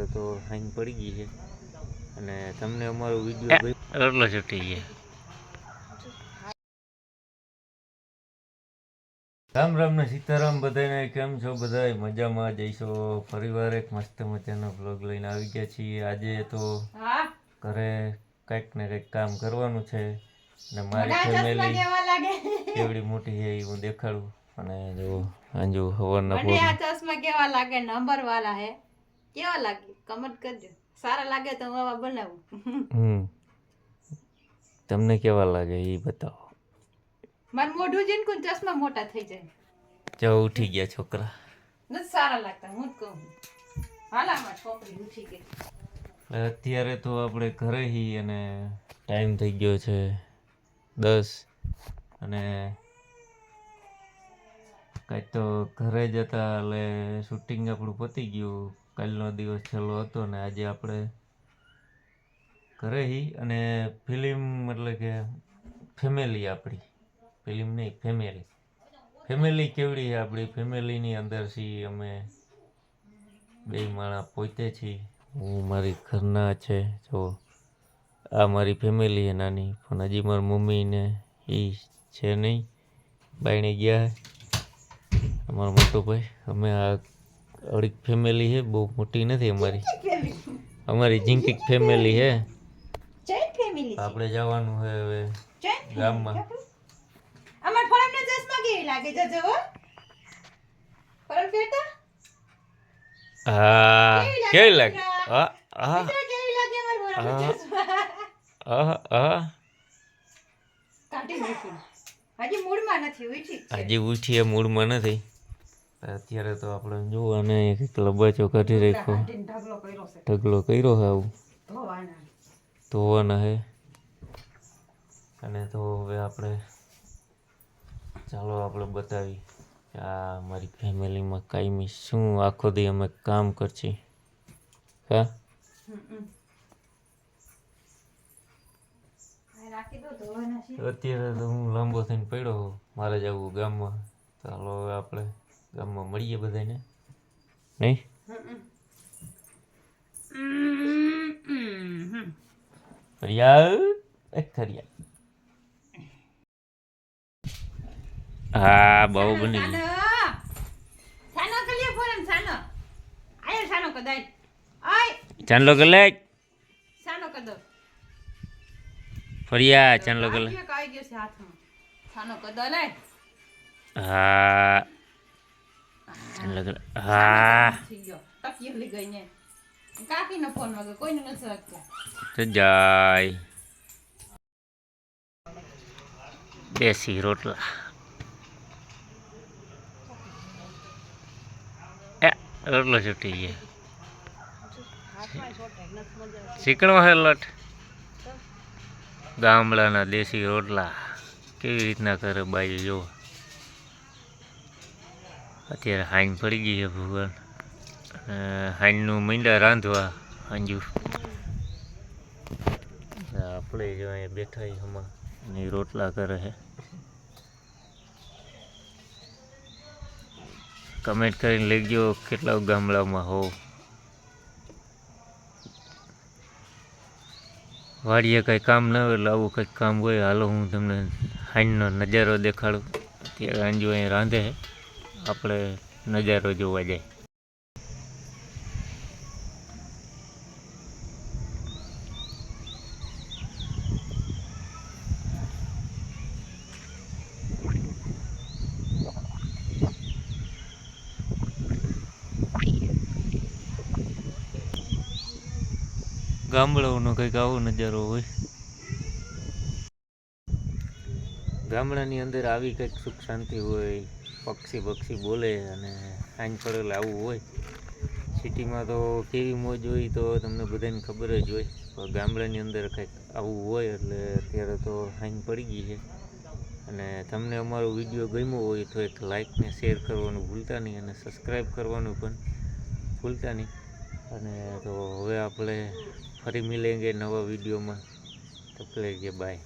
અત્યારે તો હાઈન પડી ગઈ છે અને તમને અમારો વિડીયો રોટલો છૂટી ગયા. રામ રામ ને સીતારામ બધાને. કેમ છો? બધા મજામાં જઈશો? ફરીવાર એક મસ્ત મજાનો બ્લોગ લઈને આવી ગયા છીએ. આજે તો ઘરે કંઈક ને કંઈક કામ કરવાનું છે ને મારી ફેમિલી કેવડી મોટી છે એ હું દેખાડું. અને જો આંજુ હવારના આ ચશ્મા કેવા લાગે? નંબર વાળા હે, કેવા લાગે? કમેન્ટ કરજો. સારા લાગે તો હું આવા બનાવું. તમને કેવા લાગે એ બતાવો. મારું મોઢું જોઈને કોઈ ચશ્મા મોટા થઈ જાય. જો ઉઠી ગયા છોકરા. નથી સારા લાગતા, હું જ કહું. હાલામાં છોકરી ઉઠી ગઈ. અત્યારે તો આપણે ઘરે હી અને ટાઈમ થઈ ગયો છે 10 અને કાંઈ તો ઘરે જતા એટલે શૂટિંગ આપણું પતી ગયું. કાલનો દિવસ છેલ્લો હતો ને આજે આપણે ઘરે હી અને ફિલ્મ એટલે કે ફેમિલી આપણી ફિલ્મ નહીં ફેમિલી કેવડી છે આપણી ફેમિલીની અંદર છીએ અમે બે માણસ પોતે છીએ. હું મારી ઘરના છે જો આ મારી ફેમિલી છે નાની, પણ હજી મારી મમ્મી ને એ છે નહીં, બાયણે ગયા. અમારો મોટો ભાઈ અમે આ અડીક ફેમિલી છે, બહુ મોટી નથી અમારી જિંકીક ફેમિલી છે. આપણે જવાનું છે હવે ગામમાં. અમાર ફળમને ચશ્મા કેવી લાગે જજો હો? ફળમ ફેરતા? હા કેવી લાગે? હા હા કેવી લાગે અમાર ફળમને ચશ્મા? કાઢી નાખ્યું. હજી મૂડમાં નથી ઉઠી. હજી ઉઠી એ મૂડમાં નથી. અત્યારે તો આપણે જોવાને કંઈક લબાચો કાઢી રાખ્યો, ઢગલો કર્યો છે આવું ધોવાના હે. અને તો હવે આપણે ચાલો આપણે બતાવી કે આ મારી ફેમિલીમાં કાયમી શું આખો દી અમે કામ કરછીએ. હા અત્યારે તો હું લાંબો થઈને પડ્યો, મારે જવું ગામમાં. ચાલો હવે આપણે ગામમાં મળીએ બધાને, નહીં? હા બહુ બની ગઈ. ચાંદલો કર લે. ફરિયા ચાંદલો કર લે. હા ચાંદલો કર. હા કાકીનો ફોન વાગે કોઈને નથી રાખતો. જાય દેશી રોટલા. રોટલો છૂટી ગયા. શીકણો હે લટ. ગામડાના દેશી રોટલા કેવી રીતના કરે બાઈ જો. અત્યારે હાઈન પડી ગઈ છે ભગવાન. હાઈનનું મીંડા રાંધવા હાંજુ આપણે જો અહીંયા બેઠા હમણાં ને રોટલા કરે છે. કમેન્ટ કરીને લખજો કેટલા ગામડામાં હો. વાડીએ કંઈ કામ ના હોય એટલે આવું કંઈક કામ હોય. હાલો હું તમને હાઈનનો નજારો દેખાડું. અત્યારે હાંજુ અહીંયા રાંધે છે, આપણે નજારો જોવા જાય. ગામડાઓનો કંઈક આવો નજારો હોય. ગામડાની અંદર આવી કંઈક સુખ શાંતિ હોય, પક્ષી બોલે અને સાંજ પડેલ આવું હોય. સિટીમાં તો કેવી મોજ હોય તો તમને બધાને ખબર જ હોય, પણ ગામડાની અંદર કંઈક આવું હોય. એટલે અત્યારે તો સાંજ પડી ગઈ છે અને તમને અમારો વિડીયો ગમ્યો હોય તો એક લાઇક ને શેર કરવાનું ભૂલતા નહીં અને સબસ્ક્રાઈબ કરવાનું પણ ભૂલતા નહીં. અને તો હવે આપણે ફરી મિલેંગે નવા વિડીયોમાં. તો કે બાય.